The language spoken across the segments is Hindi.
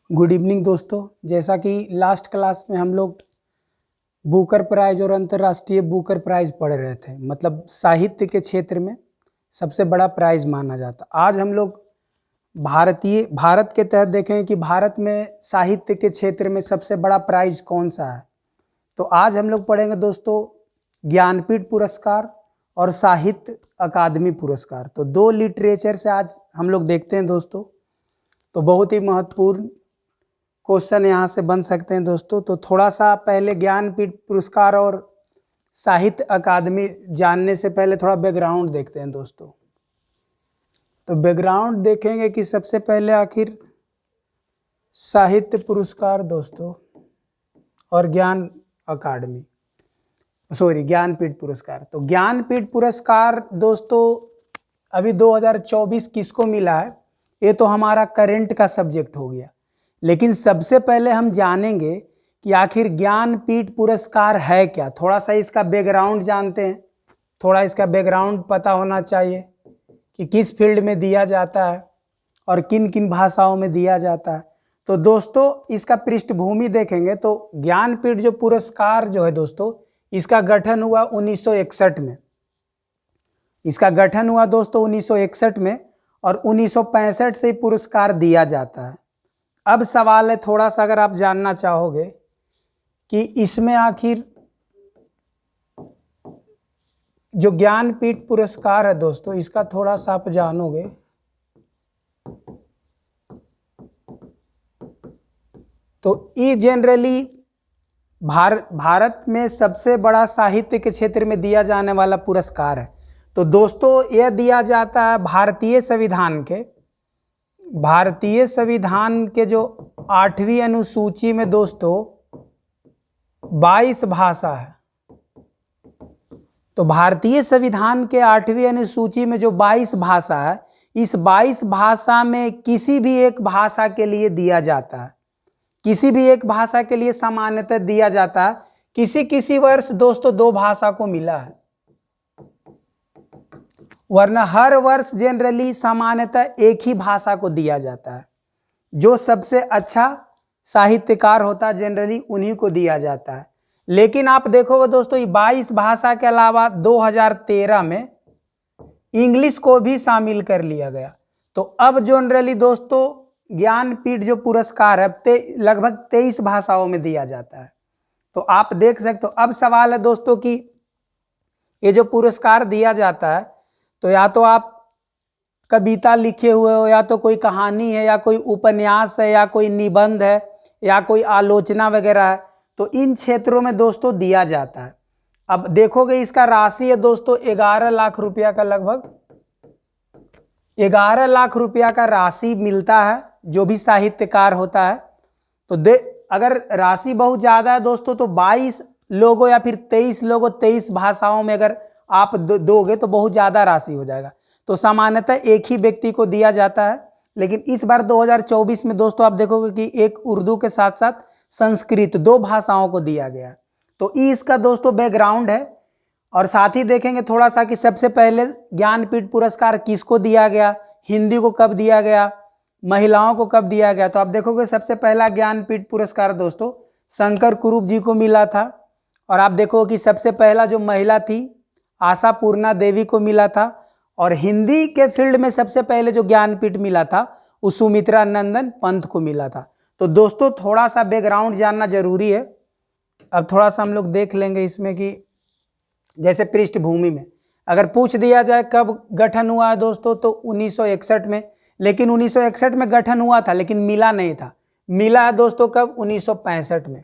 गुड इवनिंग दोस्तों। जैसा कि लास्ट क्लास में हम लोग बुकर प्राइज और अंतर्राष्ट्रीय बुकर प्राइज पढ़ रहे थे, मतलब साहित्य के क्षेत्र में सबसे बड़ा प्राइज माना जाता। आज हम लोग भारत के तहत देखें कि भारत में साहित्य के क्षेत्र में सबसे बड़ा प्राइज कौन सा है। तो आज हम लोग पढ़ेंगे दोस्तों ज्ञानपीठ पुरस्कार और साहित्य अकादमी पुरस्कार। तो दो लिटरेचर से आज हम लोग देखते हैं दोस्तों। तो बहुत ही महत्वपूर्ण क्वेश्चन यहाँ से बन सकते हैं दोस्तों। तो थोड़ा सा पहले ज्ञानपीठ पुरस्कार और साहित्य अकादमी जानने से पहले थोड़ा बैकग्राउंड देखते हैं दोस्तों। तो बैकग्राउंड देखेंगे कि सबसे पहले आखिर साहित्य पुरस्कार दोस्तों और ज्ञानपीठ पुरस्कार। तो ज्ञानपीठ पुरस्कार दोस्तों अभी 2024 किसको मिला है, ये तो हमारा करंट का सब्जेक्ट हो गया। लेकिन सबसे पहले हम जानेंगे कि आखिर ज्ञानपीठ पुरस्कार है क्या। थोड़ा सा इसका बैकग्राउंड जानते हैं, थोड़ा इसका बैकग्राउंड पता होना चाहिए कि किस फील्ड में दिया जाता है और किन किन भाषाओं में दिया जाता है। तो दोस्तों इसका पृष्ठभूमि देखेंगे तो ज्ञानपीठ जो पुरस्कार जो है दोस्तों, इसका गठन हुआ 1961 में। इसका गठन हुआ दोस्तों 1961 में और 1965 से पुरस्कार दिया जाता है। अब सवाल है थोड़ा सा, अगर आप जानना चाहोगे कि इसमें आखिर जो ज्ञानपीठ पुरस्कार है दोस्तों, इसका थोड़ा सा आप जानोगे तो ये जनरली भारत में सबसे बड़ा साहित्य के क्षेत्र में दिया जाने वाला पुरस्कार है। तो दोस्तों यह दिया जाता है भारतीय संविधान के जो 8वीं अनुसूची में दोस्तों 22 भाषा है। तो भारतीय संविधान के 8वीं अनुसूची में जो 22 भाषा है, इस 22 भाषा में किसी भी एक भाषा के लिए दिया जाता है, किसी भी एक भाषा के लिए सामान्यतः दिया जाता है। किसी वर्ष दोस्तों 2 भाषा को मिला है, वरना हर वर्ष जनरली सामान्यतः एक ही भाषा को दिया जाता है। जो सबसे अच्छा साहित्यकार होता है जनरली उन्हीं को दिया जाता है। लेकिन आप देखोगे दोस्तों, ये 22 भाषा के अलावा 2013 में इंग्लिश को भी शामिल कर लिया गया। तो अब जनरली दोस्तों ज्ञानपीठ जो पुरस्कार है लगभग 23 भाषाओं में दिया जाता है। तो आप देख सकते हो। अब सवाल है दोस्तों कि ये जो पुरस्कार दिया जाता है, तो या तो आप कविता लिखे हुए हो, या तो कोई कहानी है, या कोई उपन्यास है, या कोई निबंध है, या कोई आलोचना वगैरह है, तो इन क्षेत्रों में दोस्तों दिया जाता है। अब देखोगे इसका राशि है दोस्तों 11 लाख रुपया का, लगभग 11 लाख रुपया का राशि मिलता है जो भी साहित्यकार होता है। तो अगर राशि बहुत ज़्यादा है दोस्तों, तो 22 लोगों या फिर 23 लोगों 23 भाषाओं में अगर आप दोगे तो बहुत ज़्यादा राशि हो जाएगा। तो सामान्यतः एक ही व्यक्ति को दिया जाता है। लेकिन इस बार 2024 में दोस्तों आप देखोगे कि एक उर्दू के साथ साथ संस्कृत 2 भाषाओं को दिया गया। तो इसका दोस्तों बैकग्राउंड है। और साथ ही देखेंगे थोड़ा सा कि सबसे पहले ज्ञानपीठ पुरस्कार किसको दिया गया, हिंदी को कब दिया गया, महिलाओं को कब दिया गया। तो आप देखोगे सबसे पहला ज्ञानपीठ पुरस्कार दोस्तों शंकर कुरूप जी को मिला था। और आप देखो कि सबसे पहला जो महिला थी आशापूर्णा देवी को मिला था। और हिंदी के फील्ड में सबसे पहले जो ज्ञानपीठ मिला था वो सुमित्रा नंदन पंत को मिला था। तो दोस्तों थोड़ा सा बैकग्राउंड जानना जरूरी है। अब थोड़ा सा हम लोग देख लेंगे इसमें कि जैसे पृष्ठभूमि में अगर पूछ दिया जाए कब गठन हुआ है दोस्तों, तो 1961 में। लेकिन 1961 में गठन हुआ था लेकिन मिला नहीं था। मिला है दोस्तों कब, 1965 में।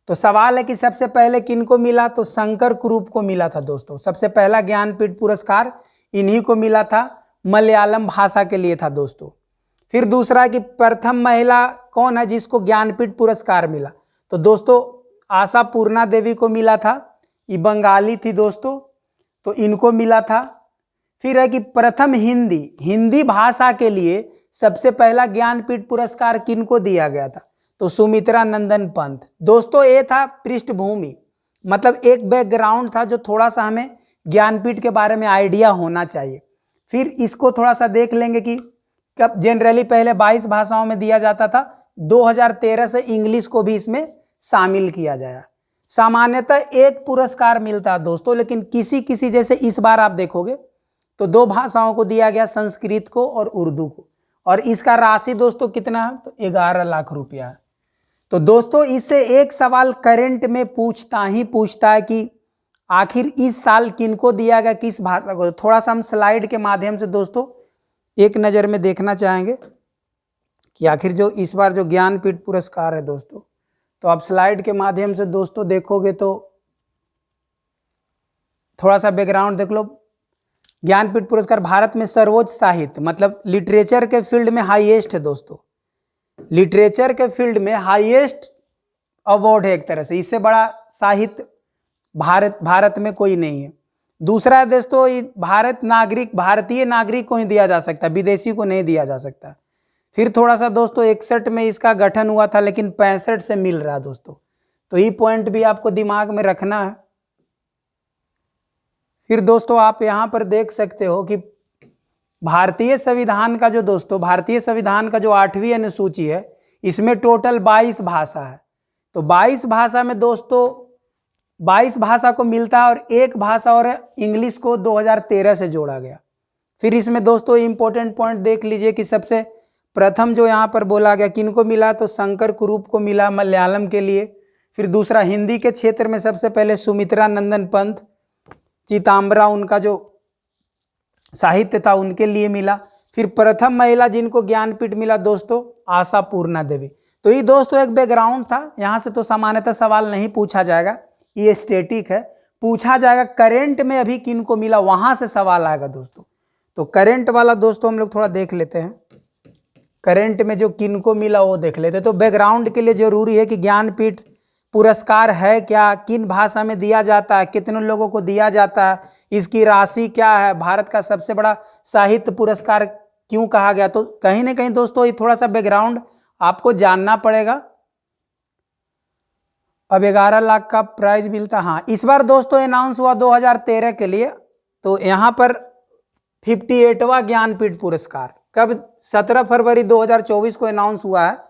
तो सवाल है कि सबसे पहले किनको मिला, तो शंकर कुरूप को मिला था दोस्तों। सबसे पहला ज्ञानपीठ पुरस्कार इन्हीं को मिला था, मलयालम भाषा के लिए था दोस्तों। फिर दूसरा कि प्रथम महिला कौन है जिसको ज्ञानपीठ पुरस्कार मिला, तो दोस्तों आशापूर्णा देवी को मिला था। ये बंगाली थी दोस्तों, तो इनको मिला था। फिर है कि प्रथम हिंदी भाषा के लिए सबसे पहला ज्ञानपीठ पुरस्कार किनको दिया गया था, तो सुमित्रा नंदन पंत। दोस्तों ये था पृष्ठभूमि, मतलब एक बैकग्राउंड था जो थोड़ा सा हमें ज्ञानपीठ के बारे में आइडिया होना चाहिए। फिर इसको थोड़ा सा देख लेंगे कि कब जनरली पहले 22 भाषाओं में दिया जाता था, 2013 से इंग्लिश को भी इसमें शामिल किया जाए। सामान्यतः एक पुरस्कार मिलता है दोस्तों, लेकिन किसी किसी जैसे इस बार आप देखोगे तो 2 भाषाओं को दिया गया, संस्कृत को और उर्दू को, और इसका राशि दोस्तों कितना है, तो 11 लाख रुपया है। तो दोस्तों इससे एक सवाल करंट में पूछता है कि आखिर इस साल किनको दिया गया, किस भाषा को। थोड़ा सा हम स्लाइड के माध्यम से दोस्तों एक नज़र में देखना चाहेंगे कि आखिर जो इस बार जो ज्ञानपीठ पुरस्कार है दोस्तों, तो आप स्लाइड के माध्यम से दोस्तों देखोगे तो थोड़ा सा बैकग्राउंड देख लो। ज्ञानपीठ पुरस्कार भारत में सर्वोच्च साहित्य, मतलब लिटरेचर के फील्ड में हाईएस्ट है दोस्तों, लिटरेचर के फील्ड में हाईएस्ट अवार्ड है एक तरह से। इससे बड़ा साहित्य भारत में कोई नहीं है। दूसरा है दोस्तों, भारतीय नागरिक को ही दिया जा सकता है, विदेशी को नहीं दिया जा सकता। फिर थोड़ा सा दोस्तों 61 में इसका गठन हुआ था, लेकिन 65 से मिल रहा है दोस्तों, तो ये पॉइंट भी आपको दिमाग में रखना है। फिर दोस्तों आप यहाँ पर देख सकते हो कि भारतीय संविधान का जो दोस्तों, भारतीय संविधान का जो 8वीं अनुसूची है, इसमें टोटल 22 भाषा है। तो 22 भाषा में दोस्तों 22 भाषा को मिलता है, और एक भाषा और इंग्लिश को 2013 से जोड़ा गया। फिर इसमें दोस्तों इंपॉर्टेंट पॉइंट देख लीजिए कि सबसे प्रथम जो यहाँ पर बोला गया किनको मिला, तो शंकर कुरूप को मिला मलयालम के लिए। फिर दूसरा हिंदी के क्षेत्र में सबसे पहले सुमित्रा नंदन पंत चिताम्बरा, उनका जो साहित्य था उनके लिए मिला। फिर प्रथम महिला जिनको ज्ञानपीठ मिला दोस्तों, आशा पूर्णा देवी। तो ये दोस्तों एक बैकग्राउंड था, यहाँ से तो सामान्यतः सवाल नहीं पूछा जाएगा, ये स्टैटिक है। पूछा जाएगा करंट में अभी किनको मिला, वहां से सवाल आएगा दोस्तों। तो करंट वाला दोस्तों हम लोग थोड़ा देख लेते हैं, करंट में जो किनको मिला वो देख लेते हैं। तो बैकग्राउंड के लिए जरूरी है कि ज्ञानपीठ पुरस्कार है क्या, किन भाषा में दिया जाता है, कितने लोगों को दिया जाता है, इसकी राशि क्या है, भारत का सबसे बड़ा साहित्य पुरस्कार क्यों कहा गया। तो कहीं ना कहीं दोस्तों ये थोड़ा सा बैकग्राउंड आपको जानना पड़ेगा। अब 11 लाख का प्राइज मिलता। हाँ, इस बार दोस्तों अनाउंस हुआ 2013 के लिए, तो यहाँ पर 58वां ज्ञानपीठ पुरस्कार कब, 17 फरवरी 2024 को अनाउंस हुआ है।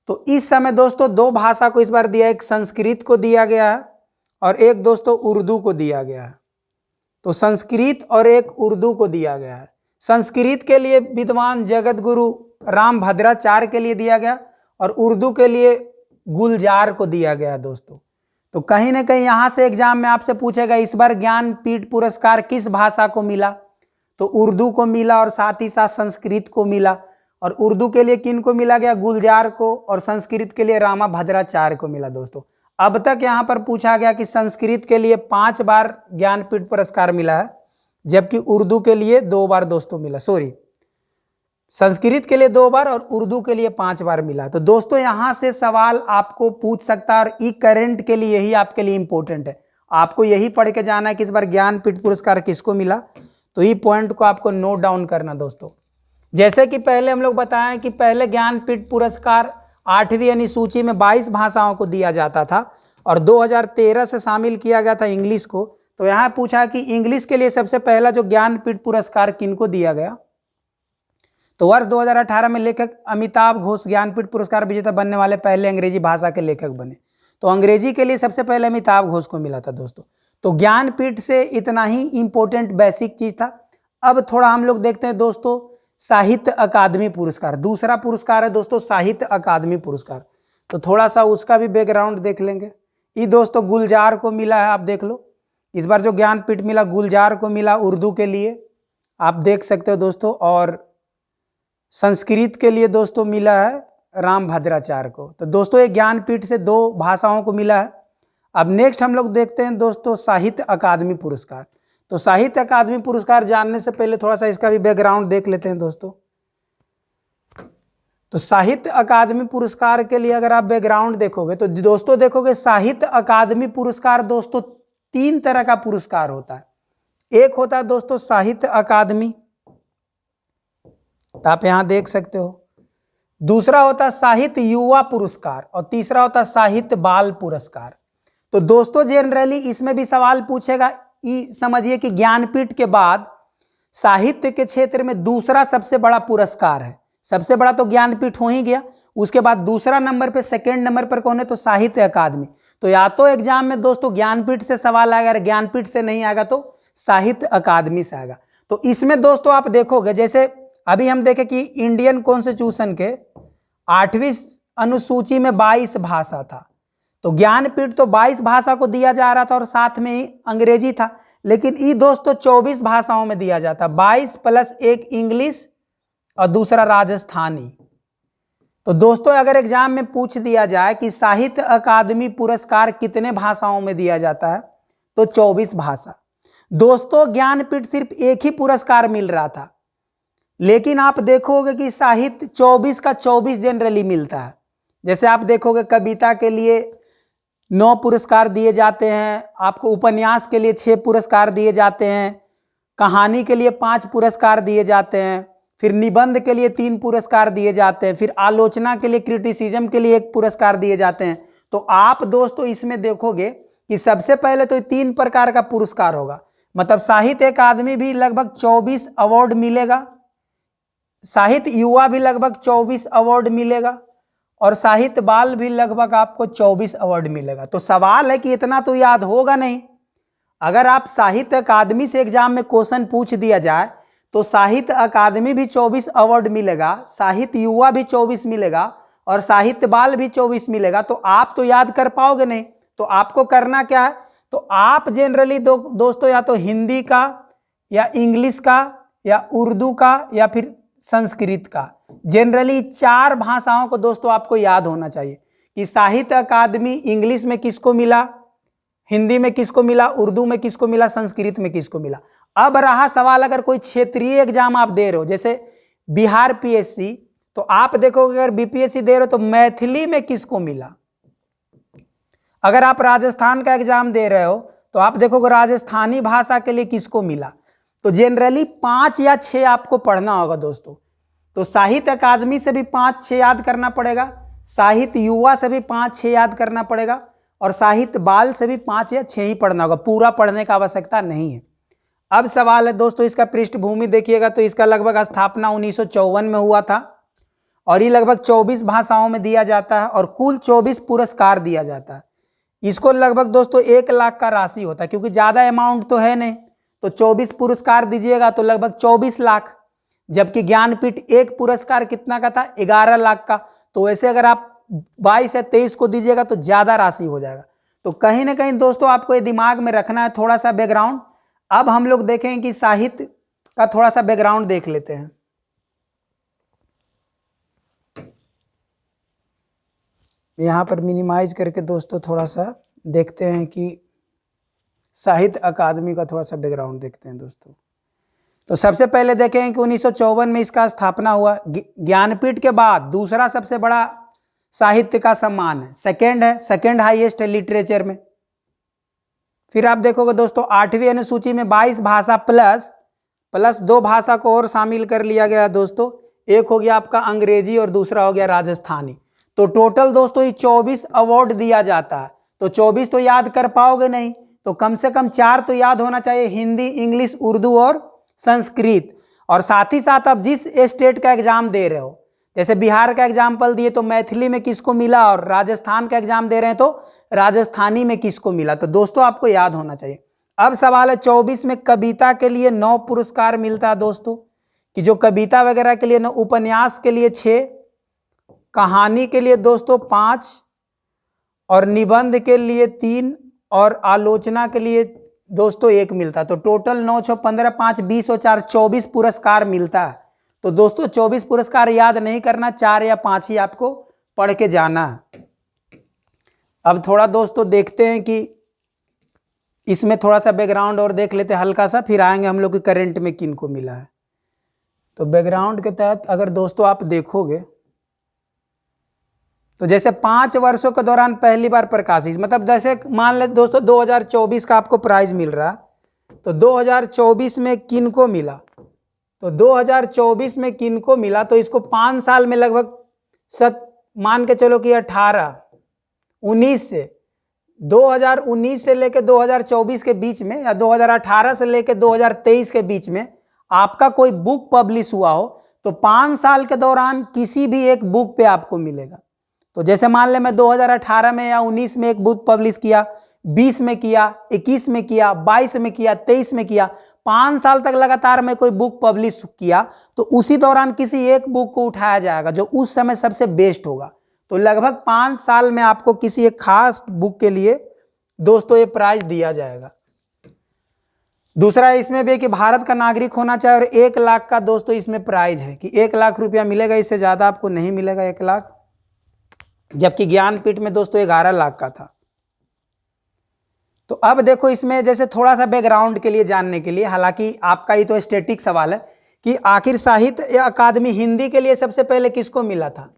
तो इस समय दोस्तों 2 भाषा को इस बार दिया, एक संस्कृत को दिया गया है और एक दोस्तों उर्दू को दिया गया है। तो संस्कृत और एक उर्दू को दिया गया है। संस्कृत के लिए विद्वान जगत गुरु राम भद्राचार्य के लिए दिया गया, और उर्दू के लिए गुलजार को दिया गया दोस्तों। तो कहीं ना कहीं यहाँ से एग्जाम में आपसे पूछेगा इस बार ज्ञानपीठ पुरस्कार किस भाषा को मिला, तो उर्दू को मिला और साथ ही साथ संस्कृत को मिला। और उर्दू के लिए किन को मिला गया, गुलजार को, और संस्कृत के लिए रामा भद्राचार्य को मिला दोस्तों। अब तक यहाँ पर पूछा गया कि संस्कृत के लिए 5 बार ज्ञानपीठ पुरस्कार मिला है, जबकि उर्दू के लिए 2 बार दोस्तों मिला, संस्कृत के लिए 2 बार और उर्दू के लिए 5 बार मिला। तो दोस्तों यहाँ से सवाल आपको पूछ सकता है, और ई करंट के लिए यही आपके लिए इंपॉर्टेंट है। आपको यही पढ़ के जाना है कि इस बार ज्ञानपीठ पुरस्कार किसको मिला। तो ये पॉइंट को आपको नोट डाउन करना दोस्तों। जैसे कि पहले हम लोग बताएं कि पहले ज्ञानपीठ पुरस्कार 8वीं अनुसूची में 22 भाषाओं को दिया जाता था, और 2013 से शामिल किया गया था इंग्लिश को। तो यहाँ पूछा कि इंग्लिश के लिए सबसे पहला जो ज्ञानपीठ पुरस्कार किनको दिया गया, तो वर्ष 2018 में लेखक अमिताभ घोष ज्ञानपीठ पुरस्कार विजेता बनने वाले पहले अंग्रेजी भाषा के लेखक बने। तो अंग्रेजी के लिए सबसे पहले अमिताभ घोष को मिला था दोस्तों। तो ज्ञानपीठ से इतना ही इंपॉर्टेंट बेसिक चीज था। अब थोड़ा हम लोग देखते हैं दोस्तों साहित्य अकादमी पुरस्कार, दूसरा पुरस्कार है दोस्तों साहित्य अकादमी पुरस्कार। तो थोड़ा सा उसका भी बैकग्राउंड देख लेंगे। ये दोस्तों गुलजार को मिला है, आप देख लो, इस बार जो ज्ञानपीठ मिला गुलजार को मिला उर्दू के लिए, आप देख सकते हो दोस्तों। और संस्कृत के लिए दोस्तों मिला है राम भद्राचार्य को। तो दोस्तों ये ज्ञानपीठ से 2 भाषाओं को मिला है। अब नेक्स्ट हम लोग देखते हैं दोस्तों साहित्य अकादमी पुरस्कार। तो साहित्य अकादमी पुरस्कार जानने से पहले थोड़ा सा इसका भी बैकग्राउंड देख लेते हैं दोस्तों। तो साहित्य अकादमी पुरस्कार के लिए अगर आप बैकग्राउंड देखोगे तो दोस्तों देखोगे साहित्य अकादमी पुरस्कार दोस्तों 3 तरह का पुरस्कार होता है। एक होता है दोस्तों साहित्य अकादमी, आप यहां देख सकते हो। दूसरा होता है साहित्य युवा पुरस्कार, और तीसरा होता है साहित्य बाल पुरस्कार। तो दोस्तों जनरली इसमें भी सवाल पूछेगा, समझिए कि ज्ञानपीठ के बाद साहित्य के क्षेत्र में दूसरा सबसे बड़ा पुरस्कार है। सबसे बड़ा तो ज्ञानपीठ हो ही गया, उसके बाद दूसरा नंबर पे, सेकेंड नंबर पर कौन है, तो साहित्य अकादमी। तो या तो एग्जाम में दोस्तों ज्ञानपीठ से सवाल आएगा, अगर ज्ञानपीठ से नहीं आएगा तो साहित्य अकादमी से आएगा। तो इसमें दोस्तों आप देखोगे, जैसे अभी हम देखें कि इंडियन कॉन्स्टिट्यूशन के 8वीं अनुसूची में 22 भाषा था, तो ज्ञानपीठ तो 22 भाषा को दिया जा रहा था और साथ में ही अंग्रेजी था, लेकिन ये दोस्तों 24 भाषाओं में दिया जाता, 22 प्लस 1 इंग्लिश और दूसरा राजस्थानी। तो दोस्तों अगर एग्जाम में पूछ दिया जाए कि साहित्य अकादमी पुरस्कार कितने भाषाओं में दिया जाता है, तो 24 भाषा। दोस्तों ज्ञानपीठ सिर्फ एक ही पुरस्कार मिल रहा था, लेकिन आप देखोगे कि साहित्य 24 का 24 जनरली मिलता है। जैसे आप देखोगे कविता के लिए 9 पुरस्कार दिए जाते हैं, आपको उपन्यास के लिए 6 पुरस्कार दिए जाते हैं, कहानी के लिए 5 पुरस्कार दिए जाते हैं, फिर निबंध के लिए 3 पुरस्कार दिए जाते हैं, फिर आलोचना के लिए, क्रिटिसिज्म के लिए 1 पुरस्कार दिए जाते हैं। तो आप दोस्तों इसमें देखोगे कि सबसे पहले तो 3 प्रकार का पुरस्कार होगा, मतलब साहित्य अकादमी भी लगभग 24 अवार्ड मिलेगा, साहित्य युवा भी लगभग 24 अवार्ड मिलेगा, और साहित्य बाल भी लगभग आपको 24 अवार्ड मिलेगा। तो सवाल है कि इतना तो याद होगा नहीं। अगर आप साहित्य अकादमी से एग्जाम में क्वेश्चन पूछ दिया जाए तो साहित्य अकादमी भी 24 अवार्ड मिलेगा, साहित्य युवा भी 24 मिलेगा और साहित्य बाल भी 24 मिलेगा, तो आप तो याद कर पाओगे नहीं। तो आपको करना क्या है, तो आप जनरली दोस्तों या तो हिंदी का या इंग्लिश का या उर्दू का या फिर संस्कृत का, जनरली 4 भाषाओं को दोस्तों आपको याद होना चाहिए कि साहित्य अकादमी इंग्लिश में किसको मिला, हिंदी में किसको मिला, उर्दू में किसको मिला, संस्कृत में किसको मिला। अब रहा सवाल अगर कोई क्षेत्रीय एग्जाम आप दे रहे हो, जैसे बिहार पीएससी, तो आप देखोगे अगर बीपीएससी दे रहे हो तो मैथिली में किसको मिला। अगर आप राजस्थान का एग्जाम दे रहे हो तो आप देखोगे राजस्थानी भाषा के लिए किसको मिला। तो जनरली 5 या 6 आपको पढ़ना होगा दोस्तों। तो साहित्य अकादमी से भी 5-6 याद करना पड़ेगा, साहित्य युवा से भी 5-6 याद करना पड़ेगा, और साहित्य बाल से भी 5 या 6 ही पढ़ना होगा, पूरा पढ़ने का आवश्यकता नहीं है। अब सवाल है दोस्तों, इसका पृष्ठभूमि देखिएगा तो इसका लगभग स्थापना 1954 में हुआ था और ये लगभग 24 भाषाओं में दिया जाता है और कुल 24 पुरस्कार दिया जाता है। इसको लगभग दोस्तों 1 लाख का राशि होता है, क्योंकि ज़्यादा अमाउंट तो है नहीं, तो 24 पुरस्कार दीजिएगा तो लगभग 24 लाख, जबकि ज्ञानपीठ एक पुरस्कार कितना का था, 11 लाख का। तो वैसे अगर आप 22 या 23 को दीजिएगा तो ज़्यादा राशि हो जाएगा। तो कहीं ना कहीं दोस्तों आपको ये दिमाग में रखना है थोड़ा सा बैकग्राउंड। अब हम लोग देखें कि साहित्य का थोड़ा सा बैकग्राउंड देख लेते हैं। यहाँ पर मिनिमाइज करके दोस्तों थोड़ा सा देखते हैं कि साहित्य अकादमी का थोड़ा सा बैकग्राउंड देखते हैं दोस्तों। तो सबसे पहले देखें कि 1954 में इसका स्थापना हुआ। ज्ञानपीठ के बाद दूसरा सबसे बड़ा साहित्य का सम्मान है, सेकेंड हाईएस्ट है लिटरेचर में। फिर आप देखोगे दोस्तों 8वीं अनुसूची में 22 भाषा प्लस 2 भाषा को और शामिल कर लिया गया दोस्तों। एक हो गया आपका अंग्रेजी और दूसरा हो गया राजस्थानी। तो टोटल दोस्तों ये 24 अवार्ड दिया जाता है। तो 24 तो याद कर पाओगे नहीं, तो कम से कम 4 तो याद होना चाहिए, हिंदी, इंग्लिश, उर्दू और संस्कृत। और साथ ही साथ आप जिस स्टेट का एग्जाम दे रहे हो, जैसे बिहार का एग्जाम्पल दिए तो मैथिली में किसको मिला, और राजस्थान का एग्जाम दे रहे हैं तो राजस्थानी में किसको मिला, तो दोस्तों आपको याद होना चाहिए। अब सवाल है 24 में कविता के लिए 9 पुरस्कार मिलता है दोस्तों, कि जो कविता वगैरह के लिए 9, उपन्यास के लिए 6, कहानी के लिए दोस्तों 5 और निबंध के लिए 3 और आलोचना के लिए दोस्तों 1 मिलता। तो टोटल 9, 6, 15, 5, 20 और 4 24 पुरस्कार मिलता है। तो दोस्तों 24 पुरस्कार याद नहीं करना, 4 या 5 ही आपको पढ़ के जाना है। अब थोड़ा दोस्तों देखते हैं कि इसमें थोड़ा सा बैकग्राउंड और देख लेते हैं हल्का सा, फिर आएंगे हम लोग के करंट में किन को मिला है। तो बैकग्राउंड के तहत अगर दोस्तों आप देखोगे तो जैसे 5 वर्षों के दौरान पहली बार प्रकाशित, मतलब जैसे मान ले दोस्तों 2024 का आपको प्राइज मिल रहा है, तो 2024 में किन को मिला, तो 2024 में किन को मिला, तो इसको 5 साल में लगभग मान के चलो कि 19 से 2019 से लेकर 2024 के बीच में या 2018 से लेकर 2023 के बीच में आपका कोई बुक पब्लिश हुआ हो, तो 5 साल के दौरान किसी भी एक बुक पे आपको मिलेगा। तो जैसे मान ले मैं 2018 में या 19 में एक बुक पब्लिश किया, 20 में किया, 21 में किया, 22 में किया, 23 में किया, 5 साल तक लगातार मैं कोई बुक पब्लिश किया, तो उसी दौरान किसी एक बुक को उठाया जाएगा जो उस समय सबसे बेस्ट होगा। तो लगभग 5 साल में आपको किसी एक खास बुक के लिए दोस्तों ये प्राइज दिया जाएगा। दूसरा इसमें भी कि भारत का नागरिक होना चाहिए और 1 लाख का दोस्तों इसमें प्राइज है कि 1 लाख रुपया मिलेगा, इससे ज्यादा आपको नहीं मिलेगा 1 लाख, जबकि ज्ञानपीठ में दोस्तों 11 लाख का था। तो अब देखो इसमें जैसे थोड़ा सा बैकग्राउंड के लिए जानने के लिए, हालांकि आपका ही तो स्टैटिक सवाल है कि आखिर साहित्य अकादमी हिंदी के लिए सबसे पहले किसको मिला था,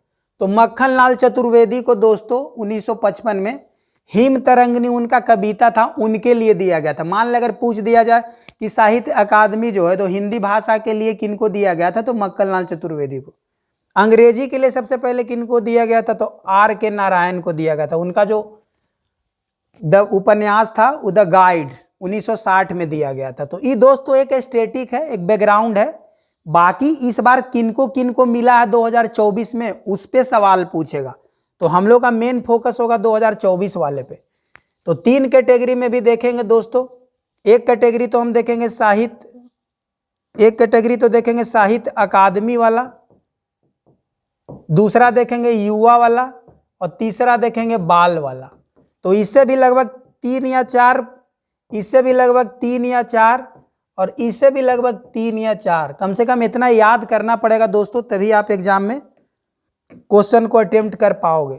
तो मक्खन लाल चतुर्वेदी को दोस्तों 1955 में हिम तरंगिनी उनका कविता था उनके लिए दिया गया था। मान ले अगर पूछ दिया जाए कि साहित्य अकादमी जो है तो हिंदी भाषा के लिए किनको दिया गया था, तो मक्खन लाल चतुर्वेदी को। अंग्रेजी के लिए सबसे पहले किनको दिया गया था, तो आर के नारायण को दिया गया था। उनका जो द उपन्यास था द गाइड 1960 में दिया गया था। तो ये दोस्तों एक स्टैटिक है, एक बैकग्राउंड है। बाकी इस बार किनको किनको मिला है 2024 में उस पे सवाल पूछेगा, तो हम लोग का मेन फोकस होगा 2024 वाले पे। तो 3 कैटेगरी में भी देखेंगे दोस्तों। एक कैटेगरी तो हम देखेंगे साहित्य अकादमी वाला, दूसरा देखेंगे युवा वाला और तीसरा देखेंगे बाल वाला। तो इससे भी लगभग 3 या 4, इससे भी लगभग 3 या 4 और इससे भी लगभग 3 या 4, कम से कम इतना याद करना पड़ेगा दोस्तों, तभी आप एग्जाम में क्वेश्चन को अटेम्प्ट कर पाओगे।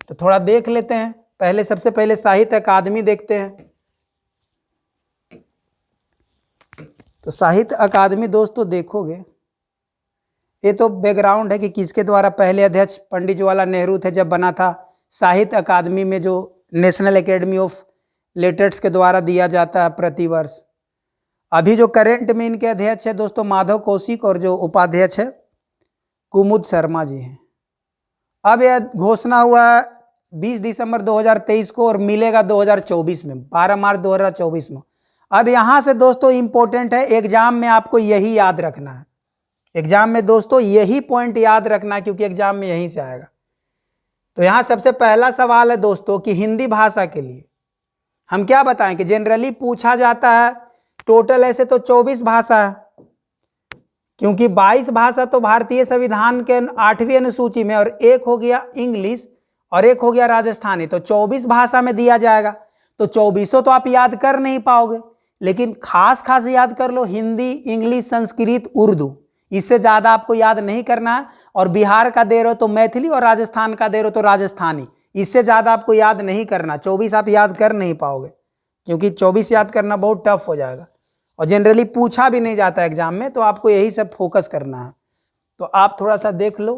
तो थोड़ा देख लेते हैं। पहले सबसे पहले साहित्य अकादमी देखते हैं। तो साहित्य अकादमी दोस्तों देखोगे, ये तो बैकग्राउंड है कि किसके द्वारा पहले अध्यक्ष पंडित जवाहरलाल नेहरू थे जब बना था। साहित्य अकादमी में जो नेशनल एकेडमी ऑफ लेटर्स के द्वारा दिया जाता है प्रतिवर्ष। अभी जो करंट में इनके अध्यक्ष है दोस्तों माधव कौशिक और जो उपाध्यक्ष है कुमुद शर्मा जी हैं। अब यह घोषणा हुआ 20 दिसंबर 2023 को और मिलेगा 2024 में, 12 मार्च 2024 में। अब यहाँ से दोस्तों इंपॉर्टेंट है, एग्जाम में आपको यही याद रखना है। एग्जाम में दोस्तों यही पॉइंट याद रखना है क्योंकि एग्जाम में यहीं से आएगा। तो यहाँ सबसे पहला सवाल है दोस्तों कि हिंदी भाषा के लिए हम क्या बताएं कि जनरली पूछा जाता है, टोटल ऐसे तो 24 भाषा है, क्योंकि 22 भाषा तो भारतीय संविधान के 8वीं अनुसूची में और एक हो गया इंग्लिश और एक हो गया राजस्थानी, तो 24 भाषा में दिया जाएगा। तो 24 तो आप याद कर नहीं पाओगे, लेकिन खास याद कर लो हिंदी, इंग्लिश, संस्कृत, उर्दू, इससे ज़्यादा आपको याद नहीं करना है। और बिहार का दे रहे हो तो मैथिली और राजस्थान का दे रहे हो तो राजस्थानी, इससे ज़्यादा आपको याद नहीं करना। 24 आप याद कर नहीं पाओगे क्योंकि 24 याद करना बहुत टफ हो जाएगा और जनरली पूछा भी नहीं जाता एग्जाम में, तो आपको यही सब फोकस करना है। तो आप थोड़ा सा देख लो,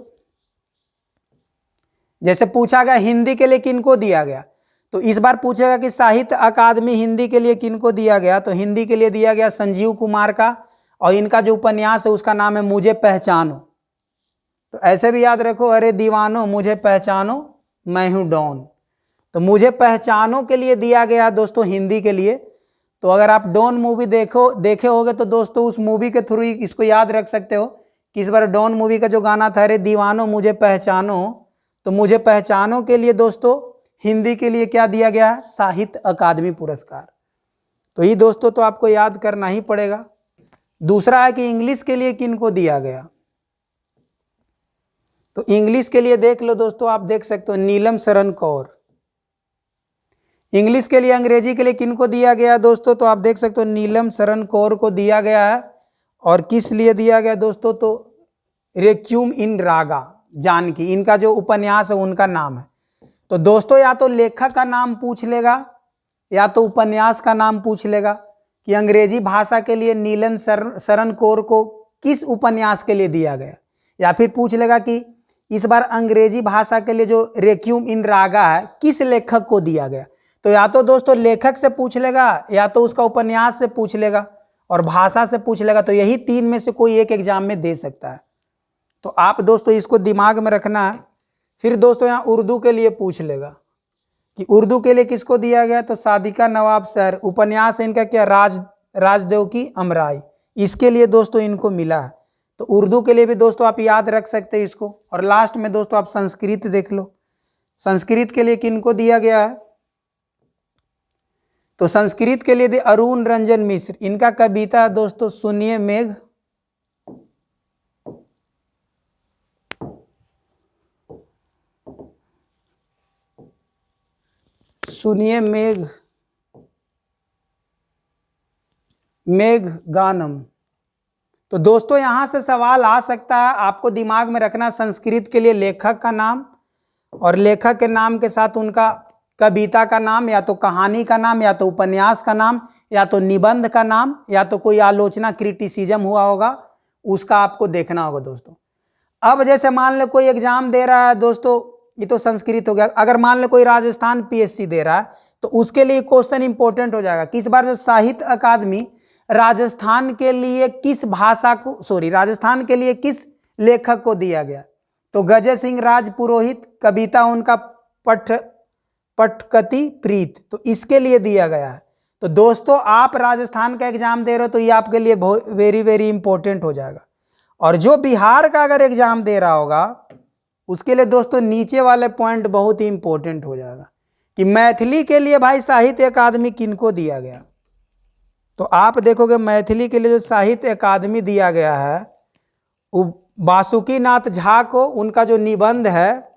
जैसे पूछा गया हिंदी के लिए किनको दिया गया, तो इस बार पूछेगा कि साहित्य अकादमी हिंदी के लिए किनको दिया गया, तो हिंदी के लिए दिया गया संजीव कुमार का और इनका जो उपन्यास है उसका नाम है मुझे पहचानो। तो ऐसे भी याद रखो, अरे दीवानो मुझे पहचानो मैं हूं डॉन। तो मुझे पहचानो के लिए दिया गया दोस्तों हिंदी के लिए। तो अगर आप डॉन मूवी देखे होगे तो दोस्तों उस मूवी के थ्रू इसको याद रख सकते हो कि इस बार डॉन मूवी का जो गाना था अरे दीवानो मुझे पहचानो, तो मुझे पहचानो के लिए दोस्तों हिंदी के लिए क्या दिया गया है, साहित्य अकादमी पुरस्कार। तो ये दोस्तों तो आपको याद करना ही पड़ेगा। दूसरा है कि इंग्लिश के लिए किनको दिया गया, तो इंग्लिश के लिए देख लो दोस्तों, आप देख सकते हो नीलम शरण कौर। इंग्लिश के लिए, अंग्रेजी के लिए किनको दिया गया दोस्तों, तो आप देख सकते हो नीलम शरण कौर को दिया गया है। और किस लिए दिया गया दोस्तों, तो रेक्यूम इन रागा जानकी, इनका जो उपन्यास है उनका नाम है। तो दोस्तों या तो लेखक का नाम पूछ लेगा या तो उपन्यास का नाम पूछ लेगा कि अंग्रेजी भाषा के लिए नीलम शरण कौर को किस उपन्यास के लिए दिया गया, या फिर पूछ लेगा कि इस बार अंग्रेजी भाषा के लिए जो रेक्यूम इन रागा है किस लेखक को दिया गया। तो या तो दोस्तों लेखक से पूछ लेगा या तो उसका उपन्यास से पूछ लेगा और भाषा से पूछ लेगा। तो यही 3 में से कोई एक एग्जाम में दे सकता है। तो आप दोस्तों इसको दिमाग में रखना है। फिर दोस्तों यहाँ उर्दू के लिए पूछ लेगा कि उर्दू के लिए किसको दिया गया, तो सादिका नवाब सर, उपन्यास इनका क्या राजदेव की अमराई, इसके लिए दोस्तों इनको मिला है। तो उर्दू के लिए भी दोस्तों आप याद रख सकते हैं इसको। और लास्ट में दोस्तों आप संस्कृत देख लो, संस्कृत के लिए किनको दिया गया है? तो संस्कृत के लिए अरुण रंजन मिश्र, इनका कविता है दोस्तों सुनिए मेघ। सुनिए मेघ, मेघ गानम। तो दोस्तों यहां से सवाल आ सकता है, आपको दिमाग में रखना संस्कृत के लिए लेखक का नाम और लेखक के नाम के साथ उनका कविता का नाम, या तो कहानी का नाम, या तो उपन्यास का नाम, या तो निबंध का नाम, या तो कोई आलोचना क्रिटिसिज्म हुआ होगा, उसका आपको देखना होगा दोस्तों। अब जैसे मान लो कोई एग्जाम दे रहा है दोस्तों, ये तो संस्कृत हो गया। अगर मान लो कोई राजस्थान पीएससी दे रहा है तो उसके लिए क्वेश्चन इंपॉर्टेंट हो जाएगा कि इस बार जो साहित्य अकादमी राजस्थान के लिए किस भाषा को, सॉरी, राजस्थान के लिए किस लेखक को दिया गया। तो गजय सिंह राजपुरोहित, कविता उनका पटकति प्रीत, तो इसके लिए दिया गया है। तो दोस्तों आप राजस्थान का एग्जाम दे रहे हो तो ये आपके लिए वेरी वेरी इंपॉर्टेंट हो जाएगा। और जो बिहार का अगर एग्जाम दे रहा होगा उसके लिए दोस्तों नीचे वाले पॉइंट बहुत ही इंपॉर्टेंट हो जाएगा कि मैथिली के लिए भाई साहित्य अकादमी किनको दिया गया। तो आप देखोगे मैथिली के लिए जो साहित्य अकादमी दिया गया है वो वासुकीनाथ झा को, उनका जो निबंध है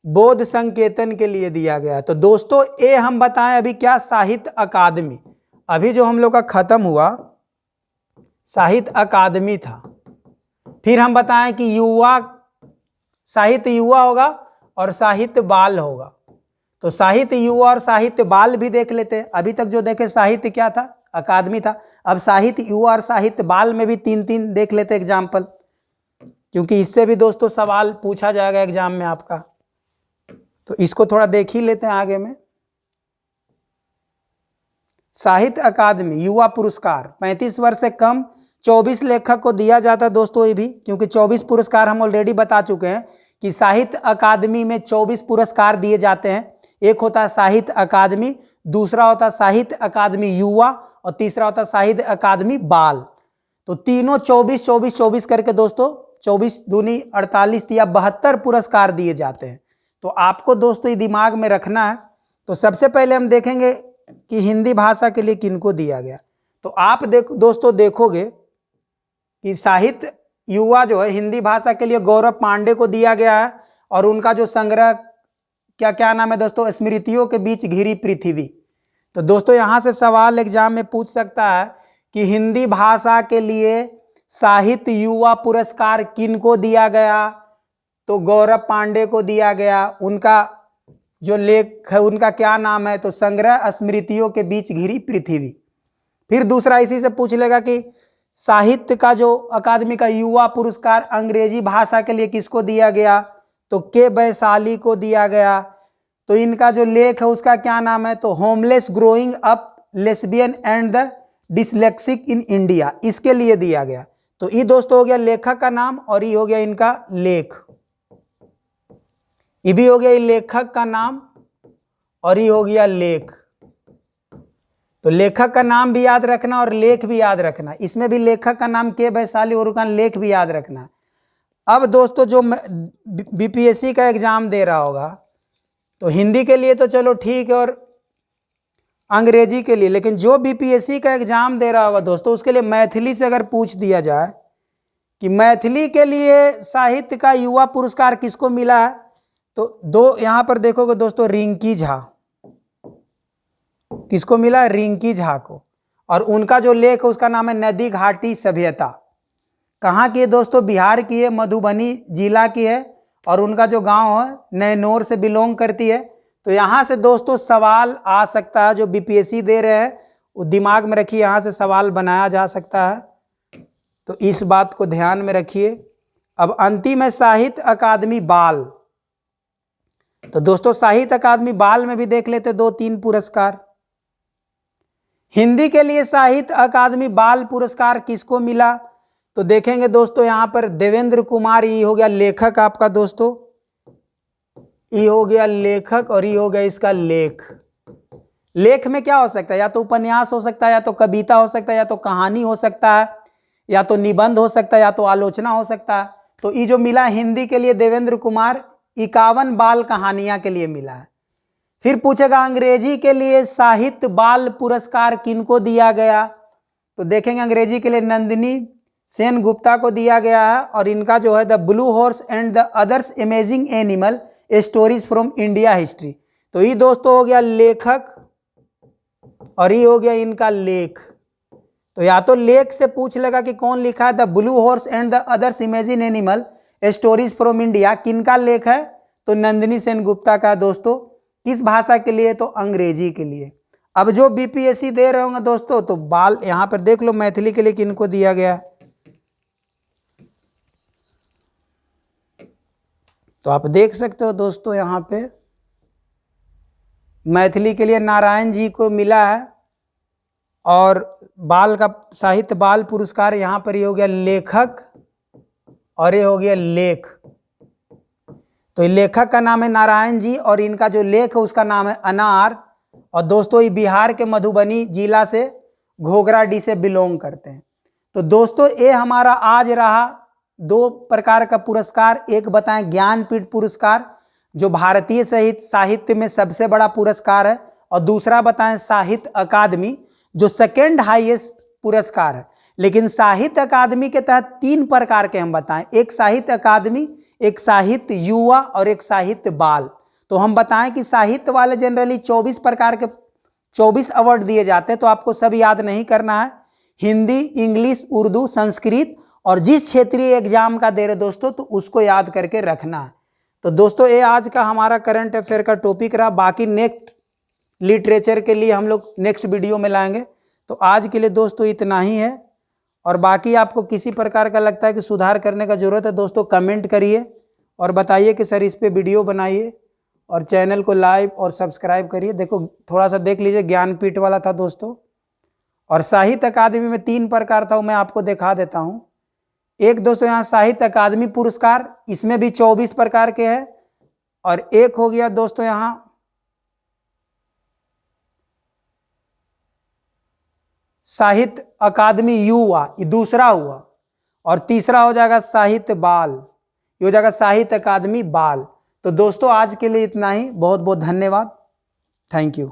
बोध संकेतन के लिए दिया गया है। तो दोस्तों ये हम बताएं अभी क्या साहित्य अकादमी, अभी जो हम लोग का खत्म हुआ साहित्य अकादमी था, फिर हम बताएं कि युवा साहित्य युवा होगा और साहित्य बाल होगा। तो साहित्य युवा और साहित्य बाल भी देख लेते हैं। अभी तक जो देखे साहित्य क्या था, अकादमी था। अब साहित्य युवा और साहित्य बाल में भी 3-3 देख लेते एग्जाम्पल, क्योंकि इससे भी दोस्तों सवाल पूछा जाएगा एग्जाम में आपका। तो इसको थोड़ा देख ही लेते हैं आगे में। साहित्य अकादमी युवा पुरस्कार 35 वर्ष से कम 24 लेखक को दिया जाता है दोस्तों। ये भी क्योंकि 24 पुरस्कार हम ऑलरेडी बता चुके हैं कि साहित्य अकादमी में 24 पुरस्कार दिए जाते हैं। एक होता है साहित्य अकादमी, दूसरा होता है साहित्य अकादमी युवा और तीसरा होता है साहित्य अकादमी बाल। तो तीनों 24-24-24 करके दोस्तों 24 दूनी 48 या 72 पुरस्कार दिए जाते हैं। तो आपको दोस्तों ये दिमाग में रखना है। तो सबसे पहले हम देखेंगे कि हिंदी भाषा के लिए किनको दिया गया। तो आप दोस्तों देखोगे कि साहित्य युवा जो है हिंदी भाषा के लिए गौरव पांडे को दिया गया है और उनका जो संग्रह क्या नाम है दोस्तों, स्मृतियों के बीच घिरी पृथ्वी। तो दोस्तों यहां से सवाल एग्जाम में पूछ सकता है कि हिंदी भाषा के लिए साहित्य युवा पुरस्कार किनको दिया गया। तो गौरव पांडे को दिया गया। उनका जो लेख है उनका क्या नाम है, तो संग्रह स्मृतियों के बीच घिरी पृथ्वी। फिर दूसरा इसी से पूछ लेगा कि साहित्य का जो अकादमी का युवा पुरस्कार अंग्रेजी भाषा के लिए किसको दिया गया। तो के वैशाली को दिया गया। तो इनका जो लेख है उसका क्या नाम है, तो homeless growing up lesbian and the dyslexic in India, इसके लिए दिया गया। तो ये दोस्तों हो गया लेखक का नाम और ये हो गया इनका लेख। ये भी हो गया लेखक का नाम और ये हो गया लेख। तो लेखक का नाम भी याद रखना और लेख भी याद रखना। इसमें भी लेखक का नाम के वैशाली और उनका लेख भी याद रखना। अब दोस्तों जो बीपीएससी का एग्जाम दे रहा होगा तो हिंदी के लिए तो चलो ठीक है और अंग्रेजी के लिए, लेकिन जो बीपीएससी का एग्जाम दे रहा होगा दोस्तों उसके लिए मैथिली से अगर पूछ दिया जाए कि मैथिली के लिए साहित्य का युवा पुरस्कार किसको मिला है, तो दो यहां पर देखोगे दोस्तों, रिंकी झा। किसको मिला, रिंकी झा को। और उनका जो लेख है उसका नाम है नदी घाटी सभ्यता। कहाँ की है दोस्तों, बिहार की है, मधुबनी जिला की है और उनका जो गांव है नैनोर से बिलोंग करती है। तो यहाँ से दोस्तों सवाल आ सकता है, जो बीपीएससी दे रहे हैं वो दिमाग में रखिए, यहाँ से सवाल बनाया जा सकता है। तो इस बात को ध्यान में रखिए। अब अंतिम है साहित्य अकादमी बाल। तो दोस्तों साहित्य अकादमी बाल में भी देख लेते 2-3 पुरस्कार। हिंदी के लिए साहित्य अकादमी बाल पुरस्कार किसको मिला, तो देखेंगे दोस्तों यहाँ पर देवेंद्र कुमार, ये हो गया लेखक आपका दोस्तों, ये हो गया लेखक और ये हो गया इसका लेख। लेख में क्या हो सकता है, या तो उपन्यास हो सकता है, या तो कविता हो सकता है, या तो कहानी हो सकता है, या तो निबंध हो सकता है या तो आलोचना हो सकता है। तो ये जो मिला हिंदी के लिए देवेंद्र कुमार 51 बाल कहानियां के लिए मिला है। फिर पूछेगा अंग्रेजी के लिए साहित्य बाल पुरस्कार किनको दिया गया, तो देखेंगे अंग्रेजी के लिए नंदिनी सेन गुप्ता को दिया गया है, और इनका जो है the blue horse and the others amazing animal stories from India history. तो ये दोस्तों हो गया लेखक और ये हो गया इनका लेख। तो या तो लेख से पूछ लेगा कि कौन लिखा है the blue horse and the others amazing animal stories from India, किनका लेख है, तो नंदिनी सेन गुप्ता का दोस्तों। किस भाषा के लिए, तो अंग्रेजी के लिए। अब जो बीपीएससी दे रहे होंगे दोस्तों, तो बाल यहां पर देख लो मैथिली के लिए किनको दिया गया, तो आप देख सकते हो दोस्तों यहां पे मैथिली के लिए नारायण जी को मिला है, और बाल का साहित्य बाल पुरस्कार यहां पर ये हो गया लेखक और ये हो गया लेख। तो लेखक का नाम है नारायण जी और इनका जो लेख है उसका नाम है अनार। और दोस्तों ये बिहार के मधुबनी जिला से घोघराडी से बिलोंग करते हैं। तो दोस्तों ये हमारा आज रहा 2 प्रकार का पुरस्कार। एक बताएं ज्ञानपीठ पुरस्कार जो भारतीय साहित्य में सबसे बड़ा पुरस्कार है, और दूसरा बताएं साहित्य अकादमी जो सेकेंड हाईएस्ट पुरस्कार है। लेकिन साहित्य अकादमी के तहत 3 प्रकार के हम बताएं, एक साहित्य अकादमी, एक साहित्य युवा और एक साहित्य बाल। तो हम बताएं कि साहित्य वाले जनरली 24 प्रकार के 24 अवार्ड दिए जाते हैं, तो आपको सब याद नहीं करना है। हिंदी, इंग्लिश, उर्दू, संस्कृत, और जिस क्षेत्रीय एग्जाम का दे रहे दोस्तों तो उसको याद करके रखना है। तो दोस्तों ये आज का हमारा करंट अफेयर का टॉपिक रहा। बाकी नेक्स्ट लिटरेचर के लिए हम लोग नेक्स्ट वीडियो में लाएंगे। तो आज के लिए दोस्तों इतना ही है, और बाकी आपको किसी प्रकार का लगता है कि सुधार करने का जरूरत है दोस्तों, कमेंट करिए और बताइए कि सर इस पे वीडियो बनाइए, और चैनल को लाइक और सब्सक्राइब करिए। देखो थोड़ा सा देख लीजिए, ज्ञानपीठ वाला था दोस्तों, और साहित्य अकादमी में 3 प्रकार था, वो मैं आपको दिखा देता हूं। एक दोस्तों यहाँ साहित्य अकादमी पुरस्कार, इसमें भी 24 प्रकार के हैं, और एक हो गया दोस्तों यहाँ साहित्य अकादमी युवा, ये दूसरा हुआ, और तीसरा हो जाएगा साहित्य बाल, ये हो जाएगा साहित्य अकादमी बाल। तो दोस्तों आज के लिए इतना ही, बहुत बहुत धन्यवाद, थैंक यू।